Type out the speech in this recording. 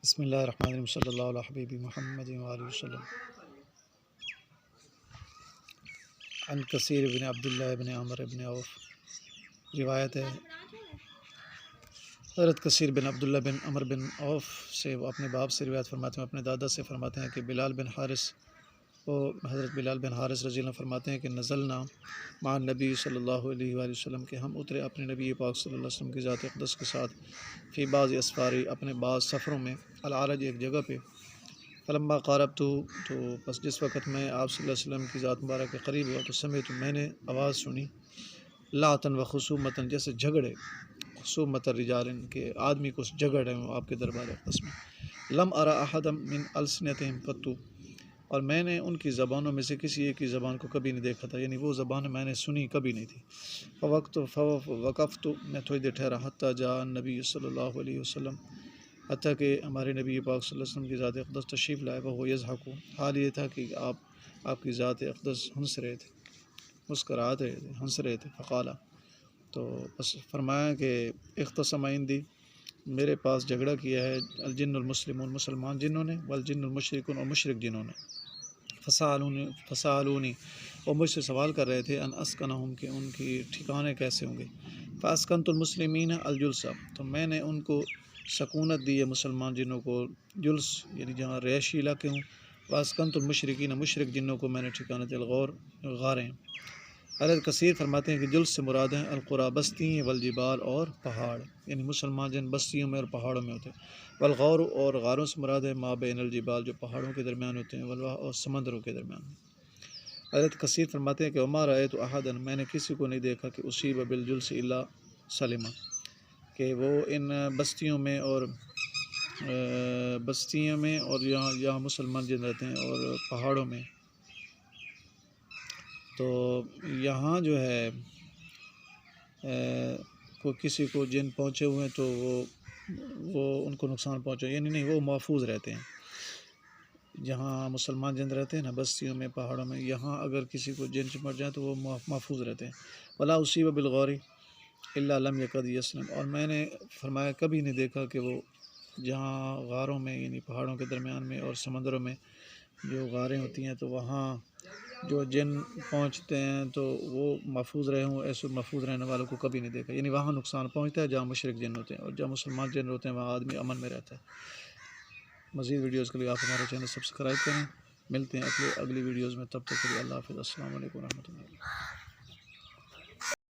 بسم اللہ الرحمن الرحیم صلی اللہ علیہ حبیب محمد وآلہ وسلم عن کثیر بن عبداللہ بن عمر بن عوف۔ روایت ہے حضرت کثیر بن عبداللہ بن عمر بن عوف سے، وہ اپنے باپ سے روایت فرماتے ہیں، اپنے دادا سے فرماتے ہیں کہ بلال بن حارث، وہ حضرت بلال بن حارث رضی اللہ عنہ فرماتے ہیں کہ نزلنا مع نبی صلی اللہ علیہ وآلہ وسلم، کہ ہم اترے اپنے نبی پاک صلی اللہ علیہ وسلم کی ذات اقدس کے ساتھ، فی بعض اسفاری، اپنے بعض سفروں میں، العرج، ایک جگہ پہ، فلما قاربت، تو بس جس وقت میں آپ صلی اللہ علیہ وسلم کی ذات مبارک کے قریب ہوا تو سمعت، میں نے آواز سنی، لعتن و خصومتاً، جیسے جھگڑے، خصومت الرجال، کہ آدمی کو جھگڑ رہے ہوں آپ کے دربار اقدس میں، لم ارى احدا من السنتهم قط، اور میں نے ان کی زبانوں میں سے کسی ایک کی زبان کو کبھی نہیں دیکھا تھا، یعنی وہ زبان میں نے سنی کبھی نہیں تھی۔ فوقفت، میں تھوڑی دیر ٹھہرا، حتیٰ جاء النبی صلی اللہ علیہ وسلم، حتیٰ کہ ہمارے نبی پاک صلی اللہ علیہ وسلم کی ذات اقدس تشریف لائے، وہ یضحک، حال یہ تھا کہ آپ کی ذات اقدس ہنس رہے تھے، مسکرات رہے تھے، ہنس رہے تھے۔ فقالا، تو بس فرمایا کہ اختصم عندی، میرے پاس جھگڑا کیا ہے، الجن المسلمون، مسلمان جنوں نے، والجن المشرکون، اور مشرک جنوں نے، فسالونی، اور مجھ سے سوال کر رہے تھے، ان اسکنہم، کہ ان کی ٹھکانے کیسے ہوں گے، فاسکنت المسلمین الجلسہ، تو میں نے ان کو سکونت دی ہے، مسلمان جنوں کو، جلس یعنی جہاں رہائشی علاقے ہوں، واسکنت المشرکین، مشرک جنوں کو میں نے ٹھکانہ دیا، الغور، غاریں۔ حضرت کثیر فرماتے ہیں کہ جلس سے مراد ہیں القریٰ، بستی، والجبال، اور پہاڑ، یعنی مسلمان جن بستیوں میں اور پہاڑوں میں ہوتے ہیں، والغور، اور غاروں سے مراد ہے ما بین الجبال، جو پہاڑوں کے درمیان ہوتے ہیں، والواح، اور سمندروں کے درمیان۔ حضرت کثیر فرماتے ہیں کہ وما رأیت احدا، میں نے کسی کو نہیں دیکھا کہ اصیب بالجلس الا سلم، کہ وہ ان بستیوں میں اور یہاں مسلمان جن رہتے ہیں اور پہاڑوں میں، تو یہاں جو ہے کوئی کسی کو جن پہنچے ہوئے ہیں تو وہ ان کو نقصان پہنچے، یعنی نہیں، وہ محفوظ رہتے ہیں۔ جہاں مسلمان جن رہتے ہیں نا، بستیوں میں، پہاڑوں میں، یہاں اگر کسی کو جن چمٹ جائے تو وہ محفوظ رہتے ہیں۔ ولا اصیب بالغور الا لم یکد یسلم، اور میں نے فرمایا کبھی نہیں دیکھا کہ وہ جہاں غاروں میں، یعنی پہاڑوں کے درمیان میں اور سمندروں میں جو غاریں ہوتی ہیں، تو وہاں جو جن پہنچتے ہیں تو وہ محفوظ رہے ہوں، ایسے محفوظ رہنے والوں کو کبھی نہیں دیکھا، یعنی وہاں نقصان پہنچتا ہے جہاں مشرک جن ہوتے ہیں، اور جہاں مسلمان جن ہوتے ہیں وہاں آدمی امن میں رہتا ہے۔ مزید ویڈیوز کے لیے آپ ہمارے چینل سبسکرائب کریں، ملتے ہیں اگلی ویڈیوز میں، تب تک کے لیے اللہ حافظ، السلام علیکم ورحمۃ اللہ۔